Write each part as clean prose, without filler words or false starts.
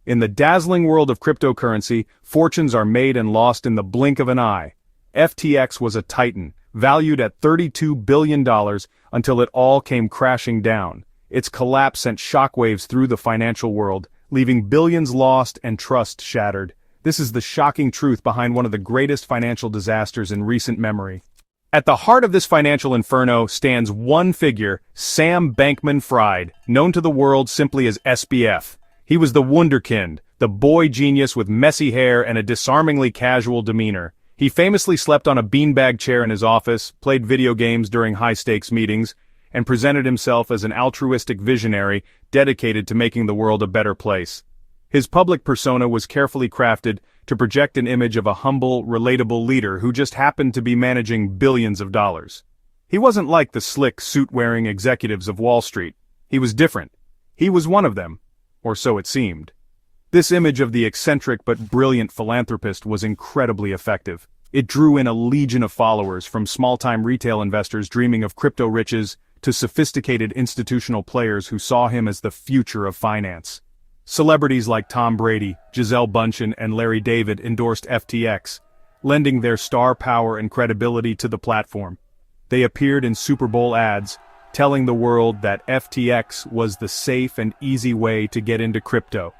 In the dazzling world of cryptocurrency, fortunes are made and lost in the blink of an eye. FTX was a titan, valued at $32 billion, until it all came crashing down. Its collapse sent shockwaves through the financial world, leaving billions lost and trust shattered. This is the shocking truth behind one of the greatest financial disasters in recent memory. At the heart of this financial inferno stands one figure, Sam Bankman-Fried, known to the world simply as SBF. He was the wunderkind, the boy genius with messy hair and a disarmingly casual demeanor. He famously slept on a beanbag chair in his office, played video games during high-stakes meetings, and presented himself as an altruistic visionary dedicated to making the world a better place. His public persona was carefully crafted to project an image of a humble, relatable leader who just happened to be managing billions of dollars. He wasn't like the slick, suit-wearing executives of Wall Street. He was different. He was one of them, or so it seemed. This image of the eccentric but brilliant philanthropist was incredibly effective. It drew in a legion of followers, from small-time retail investors dreaming of crypto riches to sophisticated institutional players who saw him as the future of finance. Celebrities like Tom Brady, Gisele Bündchen, and Larry David endorsed FTX, lending their star power and credibility to the platform. They appeared in Super Bowl ads, telling the world that FTX was the safe and easy way to get into crypto.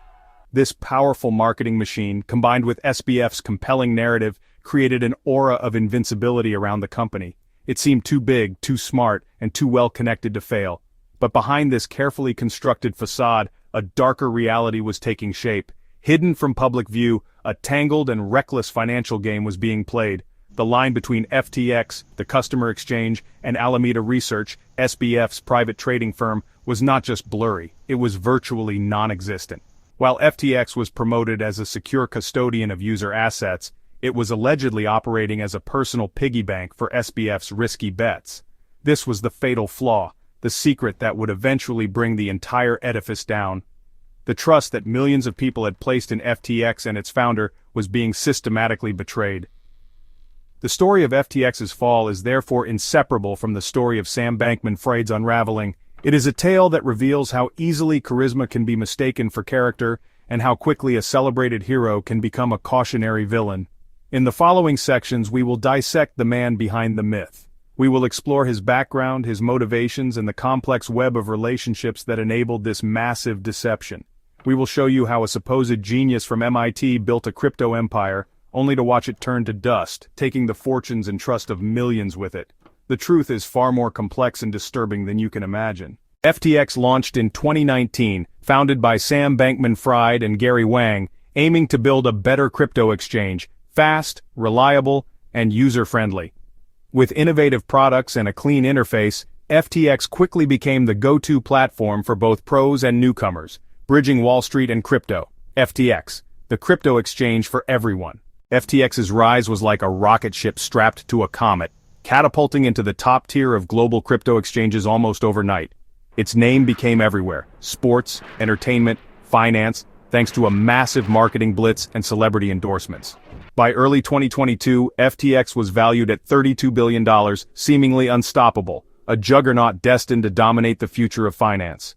This powerful marketing machine, combined with SBF's compelling narrative, created an aura of invincibility around the company. It seemed too big, too smart, and too well connected to fail. But behind this carefully constructed facade, a darker reality was taking shape. Hidden from public view, a tangled and reckless financial game was being played. The line between FTX, the customer exchange, and Alameda Research, SBF's private trading firm, was not just blurry, it was virtually non-existent. While FTX was promoted as a secure custodian of user assets, it was allegedly operating as a personal piggy bank for SBF's risky bets. This was the fatal flaw, the secret that would eventually bring the entire edifice down. The trust that millions of people had placed in FTX and its founder was being systematically betrayed. The story of FTX's fall is therefore inseparable from the story of Sam Bankman-Fried's unraveling. It is a tale that reveals how easily charisma can be mistaken for character, and how quickly a celebrated hero can become a cautionary villain. In the following sections we will dissect the man behind the myth. We will explore his background, his motivations, and the complex web of relationships that enabled this massive deception. We will show you how a supposed genius from MIT built a crypto empire, only to watch it turn to dust, taking the fortunes and trust of millions with it. The truth is far more complex and disturbing than you can imagine. FTX launched in 2019, founded by Sam Bankman-Fried and Gary Wang, aiming to build a better crypto exchange, fast, reliable, and user-friendly. With innovative products and a clean interface, FTX quickly became the go-to platform for both pros and newcomers, bridging Wall Street and crypto. FTX, the crypto exchange for everyone. FTX's rise was like a rocket ship strapped to a comet, catapulting into the top tier of global crypto exchanges almost overnight. Its name became everywhere: sports, entertainment, finance, thanks to a massive marketing blitz and celebrity endorsements. By early 2022, FTX was valued at $32 billion, seemingly unstoppable, a juggernaut destined to dominate the future of finance.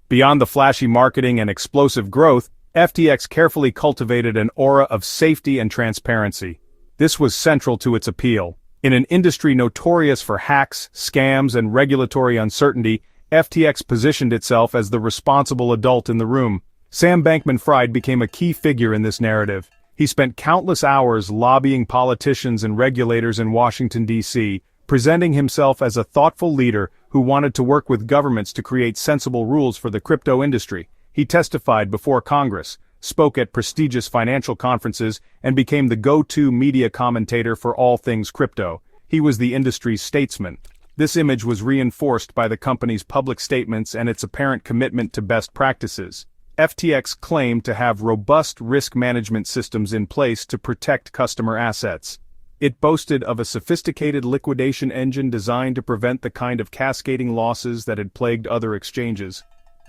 Beyond the flashy marketing and explosive growth, FTX carefully cultivated an aura of safety and transparency. This was central to its appeal. In an industry notorious for hacks, scams, and regulatory uncertainty, FTX positioned itself as the responsible adult in the room. Sam Bankman-Fried became a key figure in this narrative. He spent countless hours lobbying politicians and regulators in Washington, D.C., presenting himself as a thoughtful leader who wanted to work with governments to create sensible rules for the crypto industry. He testified before Congress, spoke at prestigious financial conferences, and became the go-to media commentator for all things crypto. He was the industry's statesman. This image was reinforced by the company's public statements and its apparent commitment to best practices. FTX claimed to have robust risk management systems in place to protect customer assets. It boasted of a sophisticated liquidation engine designed to prevent the kind of cascading losses that had plagued other exchanges.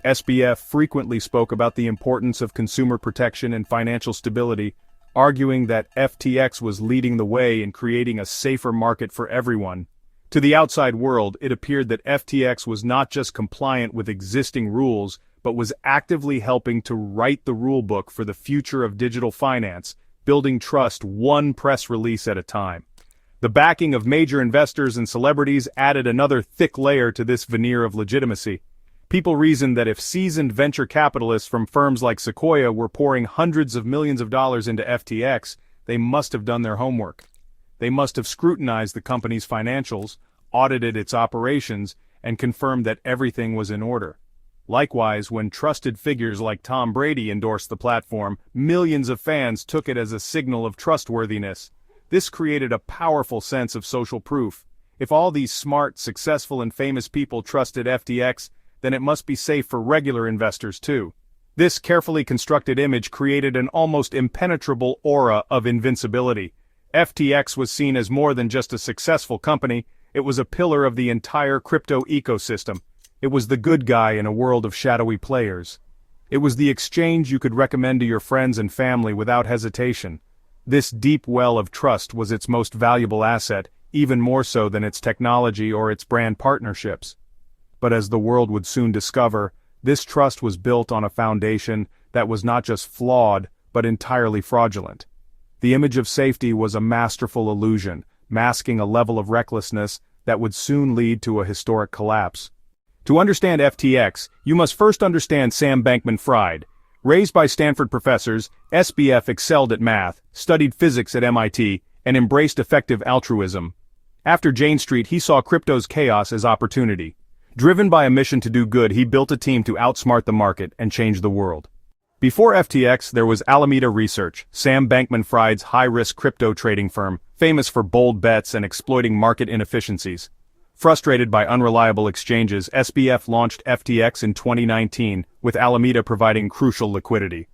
SBF frequently spoke about the importance of consumer protection and financial stability, arguing that FTX was leading the way in creating a safer market for everyone. To the outside world, it appeared that FTX was not just compliant with existing rules, but was actively helping to write the rulebook for the future of digital finance, building trust one press release at a time. The backing of major investors and celebrities added another thick layer to this veneer of legitimacy. People reasoned that if seasoned venture capitalists from firms like Sequoia were pouring hundreds of millions of dollars into FTX, they must have done their homework. They must have scrutinized the company's financials, audited its operations, and confirmed that everything was in order. Likewise, when trusted figures like Tom Brady endorsed the platform, millions of fans took it as a signal of trustworthiness. This created a powerful sense of social proof. If all these smart, successful, and famous people trusted FTX, then it must be safe for regular investors too. This carefully constructed image created an almost impenetrable aura of invincibility. FTX was seen as more than just a successful company, it was a pillar of the entire crypto ecosystem. It was the good guy in a world of shadowy players. It was the exchange you could recommend to your friends and family without hesitation. This deep well of trust was its most valuable asset, even more so than its technology or its brand partnerships. But as the world would soon discover, this trust was built on a foundation that was not just flawed, but entirely fraudulent. The image of safety was a masterful illusion, masking a level of recklessness that would soon lead to a historic collapse. To understand FTX, you must first understand Sam Bankman-Fried. Raised by Stanford professors, SBF excelled at math, studied physics at MIT, and embraced effective altruism. After Jane Street, he saw crypto's chaos as opportunity. Driven by a mission to do good, he built a team to outsmart the market and change the world. Before FTX, there was Alameda Research, Sam Bankman-Fried's high-risk crypto trading firm, famous for bold bets and exploiting market inefficiencies. Frustrated by unreliable exchanges, SBF launched FTX in 2019, with Alameda providing crucial liquidity.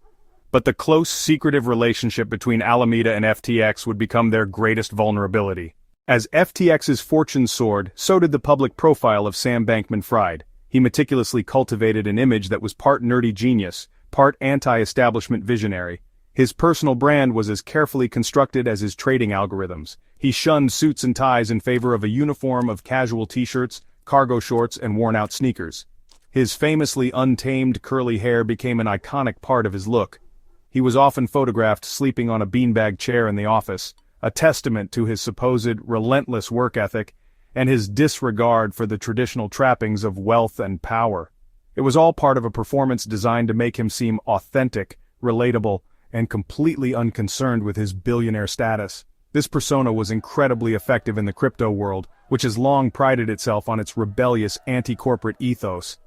But the close, secretive relationship between Alameda and FTX would become their greatest vulnerability. As FTX's fortune soared, so did the public profile of Sam Bankman-Fried. He meticulously cultivated an image that was part nerdy genius, part anti-establishment visionary. His personal brand was as carefully constructed as his trading algorithms. He shunned suits and ties in favor of a uniform of casual t-shirts, cargo shorts, and worn-out sneakers. His famously untamed curly hair became an iconic part of his look. He was often photographed sleeping on a beanbag chair in the office, a testament to his supposed relentless work ethic and his disregard for the traditional trappings of wealth and power. It was all part of a performance designed to make him seem authentic, relatable, and completely unconcerned with his billionaire status. This persona was incredibly effective in the crypto world, which has long prided itself on its rebellious anti-corporate ethos.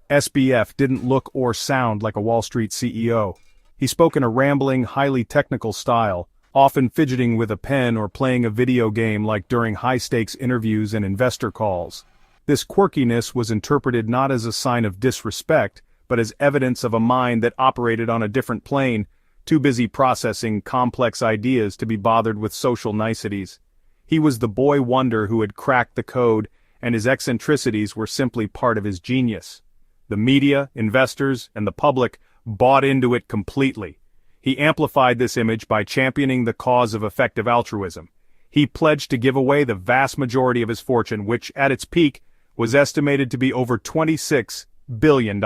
SBF didn't look or sound like a Wall Street CEO. He spoke in a rambling, highly technical style, often fidgeting with a pen or playing a video game like during high-stakes interviews and investor calls. This quirkiness was interpreted not as a sign of disrespect, but as evidence of a mind that operated on a different plane, too busy processing complex ideas to be bothered with social niceties. He was the boy wonder who had cracked the code, and his eccentricities were simply part of his genius. The media, investors, and the public bought into it completely. He amplified this image by championing the cause of effective altruism. He pledged to give away the vast majority of his fortune, which, at its peak, was estimated to be over $26 billion.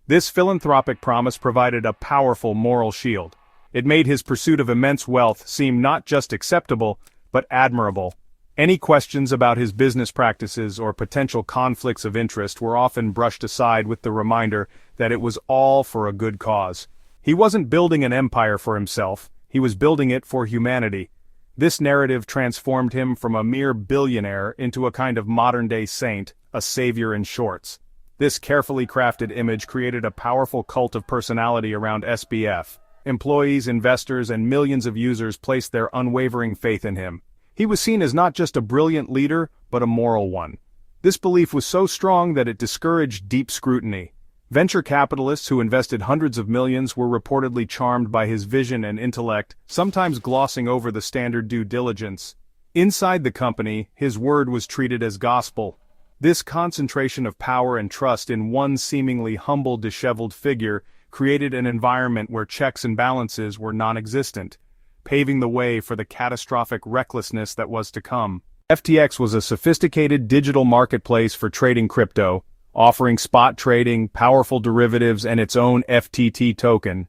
This philanthropic promise provided a powerful moral shield. It made his pursuit of immense wealth seem not just acceptable, but admirable. Any questions about his business practices or potential conflicts of interest were often brushed aside with the reminder that it was all for a good cause. He wasn't building an empire for himself, he was building it for humanity. This narrative transformed him from a mere billionaire into a kind of modern-day saint, a savior in shorts. This carefully crafted image created a powerful cult of personality around SBF. Employees, investors, and millions of users placed their unwavering faith in him. He was seen as not just a brilliant leader, but a moral one. This belief was so strong that it discouraged deep scrutiny. Venture capitalists who invested hundreds of millions were reportedly charmed by his vision and intellect, sometimes glossing over the standard due diligence. Inside the company, his word was treated as gospel. This concentration of power and trust in one seemingly humble, disheveled figure created an environment where checks and balances were non-existent, paving the way for the catastrophic recklessness that was to come. FTX was a sophisticated digital marketplace for trading crypto, offering spot trading, powerful derivatives, and its own FTT token.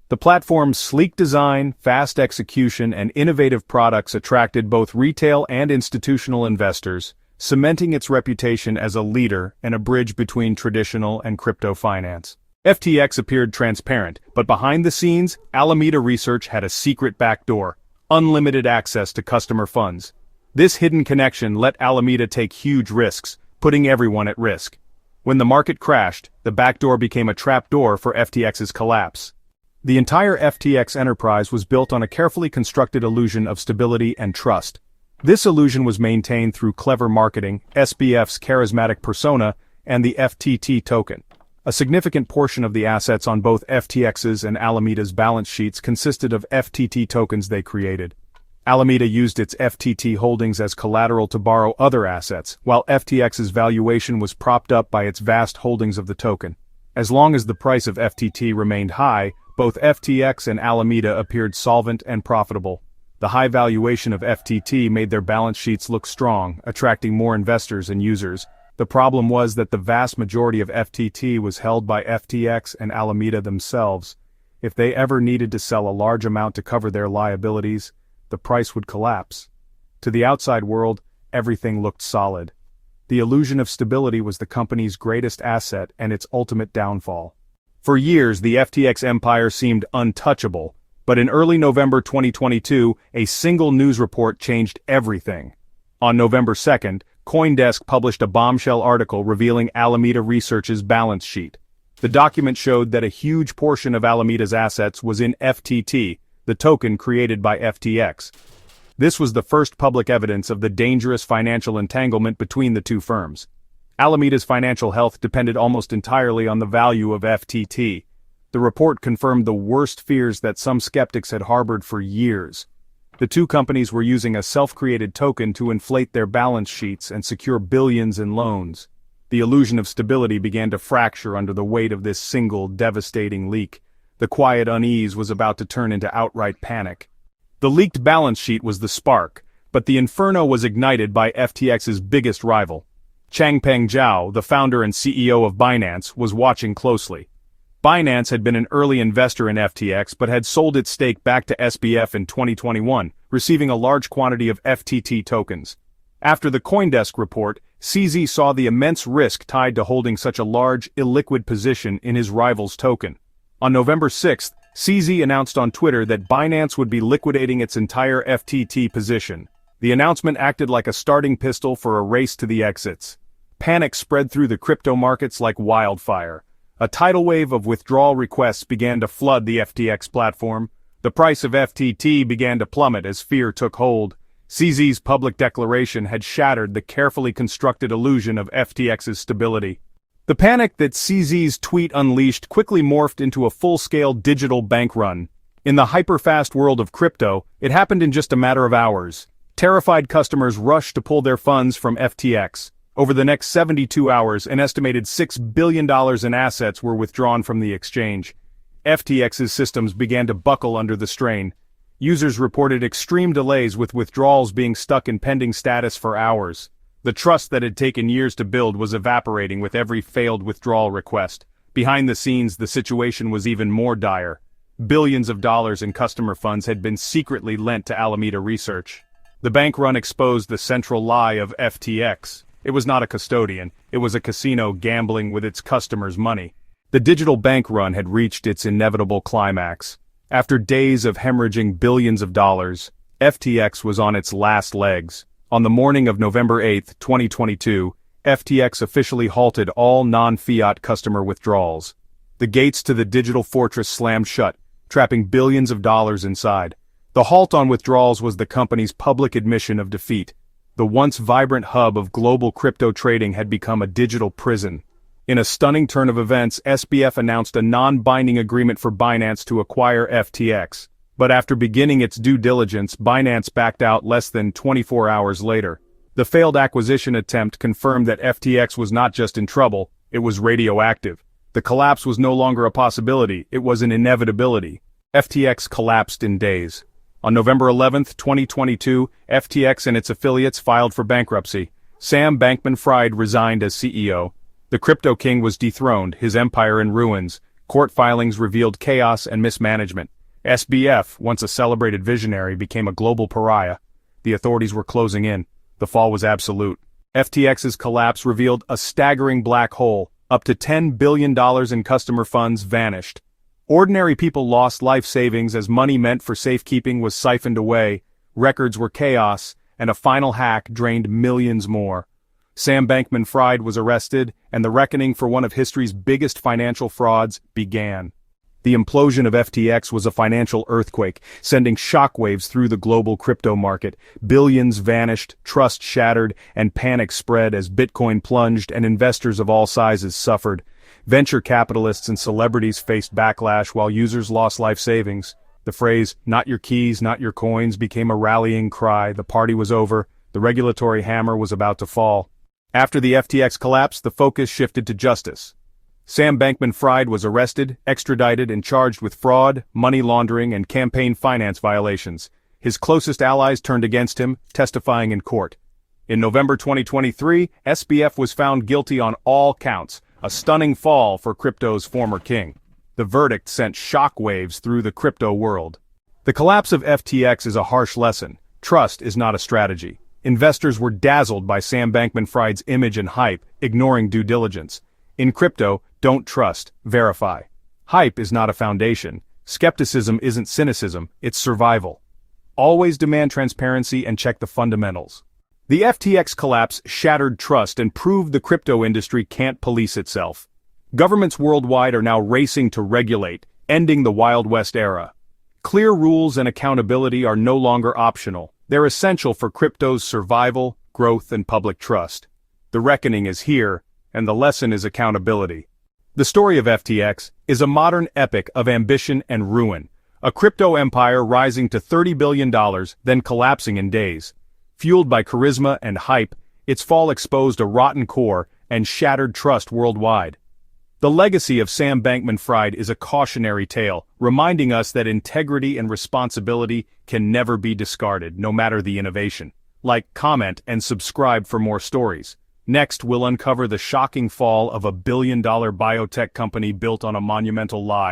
The platform's sleek design, fast execution, and innovative products attracted both retail and institutional investors, cementing its reputation as a leader and a bridge between traditional and crypto finance. FTX appeared transparent, but behind the scenes, Alameda Research had a secret backdoor: unlimited access to customer funds. This hidden connection let Alameda take huge risks, putting everyone at risk. When the market crashed, the backdoor became a trapdoor for FTX's collapse. The entire FTX enterprise was built on a carefully constructed illusion of stability and trust. This illusion was maintained through clever marketing, SBF's charismatic persona, and the FTT token. A significant portion of the assets on both FTX's and Alameda's balance sheets consisted of FTT tokens they created. Alameda used its FTT holdings as collateral to borrow other assets, while FTX's valuation was propped up by its vast holdings of the token. As long as the price of FTT remained high, both FTX and Alameda appeared solvent and profitable. The high valuation of FTT made their balance sheets look strong, attracting more investors and users. The problem was that the vast majority of FTT was held by FTX and Alameda themselves. If they ever needed to sell a large amount to cover their liabilities, the price would collapse. To the outside world, everything looked solid. The illusion of stability was the company's greatest asset and its ultimate downfall. For years, the FTX empire seemed untouchable, but in early November 2022, a single news report changed everything. On November 2nd, CoinDesk published a bombshell article revealing Alameda Research's balance sheet. The document showed that a huge portion of Alameda's assets was in FTT, the token created by FTX. This was the first public evidence of the dangerous financial entanglement between the two firms. Alameda's financial health depended almost entirely on the value of FTT. The report confirmed the worst fears that some skeptics had harbored for years. The two companies were using a self-created token to inflate their balance sheets and secure billions in loans. The illusion of stability began to fracture under the weight of this single, devastating leak. The quiet unease was about to turn into outright panic. The leaked balance sheet was the spark, but the inferno was ignited by FTX's biggest rival. Changpeng Zhao, the founder and CEO of Binance, was watching closely. Binance had been an early investor in FTX but had sold its stake back to SBF in 2021, receiving a large quantity of FTT tokens. After the CoinDesk report, CZ saw the immense risk tied to holding such a large, illiquid position in his rival's token. On November 6th, CZ announced on Twitter that Binance would be liquidating its entire FTT position. The announcement acted like a starting pistol for a race to the exits. Panic spread through the crypto markets like wildfire. A tidal wave of withdrawal requests began to flood the FTX platform. The price of FTT began to plummet as fear took hold. CZ's public declaration had shattered the carefully constructed illusion of FTX's stability. The panic that CZ's tweet unleashed quickly morphed into a full-scale digital bank run. In the hyper-fast world of crypto, it happened in just a matter of hours. Terrified customers rushed to pull their funds from FTX. Over the next 72 hours, an estimated $6 billion in assets were withdrawn from the exchange. FTX's systems began to buckle under the strain. Users reported extreme delays with withdrawals being stuck in pending status for hours. The trust that had taken years to build was evaporating with every failed withdrawal request. Behind the scenes, the situation was even more dire. Billions of dollars in customer funds had been secretly lent to Alameda Research. The bank run exposed the central lie of FTX. It was not a custodian, it was a casino gambling with its customers' money. The digital bank run had reached its inevitable climax. After days of hemorrhaging billions of dollars, FTX was on its last legs. On the morning of November 8, 2022, FTX officially halted all non-fiat customer withdrawals. The gates to the digital fortress slammed shut, trapping billions of dollars inside. The halt on withdrawals was the company's public admission of defeat. The once vibrant hub of global crypto trading had become a digital prison. In a stunning turn of events, SBF announced a non-binding agreement for Binance to acquire FTX. But after beginning its due diligence, Binance backed out less than 24 hours later. The failed acquisition attempt confirmed that FTX was not just in trouble, it was radioactive. The collapse was no longer a possibility, it was an inevitability. FTX collapsed in days. On November 11, 2022, FTX and its affiliates filed for bankruptcy. Sam Bankman-Fried resigned as CEO. The crypto king was dethroned, his empire in ruins. Court filings revealed chaos and mismanagement. SBF, once a celebrated visionary, became a global pariah. The authorities were closing in. The fall was absolute. FTX's collapse revealed a staggering black hole. Up to $10 billion in customer funds vanished. Ordinary people lost life savings as money meant for safekeeping was siphoned away. Records were chaos, and a final hack drained millions more. Sam Bankman-Fried was arrested, and the reckoning for one of history's biggest financial frauds began. The implosion of FTX was a financial earthquake, sending shockwaves through the global crypto market. Billions vanished, trust shattered, and panic spread as Bitcoin plunged and investors of all sizes suffered. Venture capitalists and celebrities faced backlash while users lost life savings. The phrase, "not your keys, not your coins," became a rallying cry. The party was over. The regulatory hammer was about to fall. After the FTX collapse, the focus shifted to justice. Sam Bankman-Fried was arrested, extradited, and charged with fraud, money laundering, and campaign finance violations. His closest allies turned against him, testifying in court. In November 2023, SBF was found guilty on all counts, a stunning fall for crypto's former king. The verdict sent shockwaves through the crypto world. The collapse of FTX is a harsh lesson. Trust is not a strategy. Investors were dazzled by Sam Bankman-Fried's image and hype, ignoring due diligence. In crypto, don't trust, verify. Hype is not a foundation. Skepticism isn't cynicism, it's survival. Always demand transparency and check the fundamentals. The FTX collapse shattered trust and proved the crypto industry can't police itself. Governments worldwide are now racing to regulate, ending the Wild West era. Clear rules and accountability are no longer optional. They're essential for crypto's survival, growth, and public trust. The reckoning is here, and the lesson is accountability. The story of FTX is a modern epic of ambition and ruin. A crypto empire rising to $30 billion, then collapsing in days. Fueled by charisma and hype, its fall exposed a rotten core and shattered trust worldwide. The legacy of Sam Bankman-Fried is a cautionary tale, reminding us that integrity and responsibility can never be discarded, no matter the innovation. Like, comment, and subscribe for more stories. Next, we'll uncover the shocking fall of a billion-dollar biotech company built on a monumental lie.